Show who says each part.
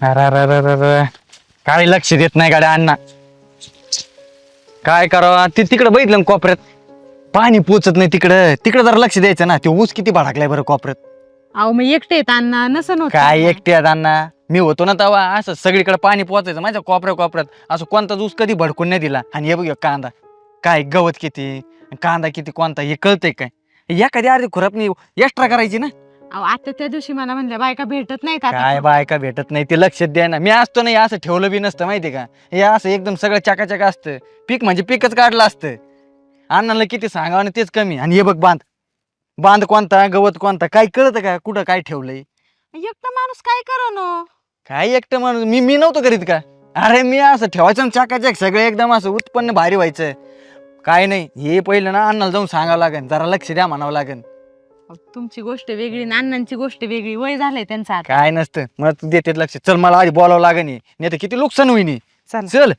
Speaker 1: अरे काय लक्ष देत नाही गाड्या अण्णा. काय करावं ते तिकडे बघितलं ना कोपऱ्यात पाणी पोचत नाही. तिकडे जरा लक्ष द्यायचं ना. ते ऊस किती भडकलाय बरं कोपऱ्यात.
Speaker 2: अहो मग एकटे येत अण्णा नसन होत
Speaker 1: काय
Speaker 2: का?
Speaker 1: एकटे आहेत अण्णा. मी होतो ना तेव्हा असं सगळीकडे पाणी पोचायचं माझ्या कोपऱ्यात असं कोणताच ऊस कधी भडकून नाही दिला. आणि हे बघ ह्यो कांदा काय गवत किती कांदा किती कोणता हे कळतंय काय. एखादी अर्धी खुरपणी एक्स्ट्रा करायची ना.
Speaker 2: अहो आता त्या दिवशी मला म्हणल्या बायका भेटत नाहीत आता.
Speaker 1: काय बायका भेटत नाही ते लक्षात द्या ना. मी असतो नाही असं ठेवलं बी नसतं माहिती का. हे असं एकदम सगळं चकाचक असतं. पीक म्हणजे पीकच काढलं असतं. अण्णाला किती सांगावं आणि तेच कमी. आणि हे बघ बांध कोणता गवत कोणता काय कळतं का कुठं काय ठेवलंय.
Speaker 2: एकटा माणूस काय करो
Speaker 1: काय एकटं माणूस मी नव्हतं करीत का. अरे मी असं ठेवायचं ना चकाचक सगळं एकदम असं उत्पन्न भारी व्हायचं. काय नाही हे पहिलं ना अण्णाला जाऊन सांगावं लागेल जरा लक्ष द्या म्हणावं लागेल.
Speaker 2: तुमची गोष्ट वेगळी आणि अण्णांची गोष्ट वेगळी. वय झालंय त्यांचं आता.
Speaker 1: काय नसतं मग तू देते लक्ष. चल मला आधी बोलावं लागेल नाही तर किती नुकसान होईन.
Speaker 2: चला.
Speaker 1: चल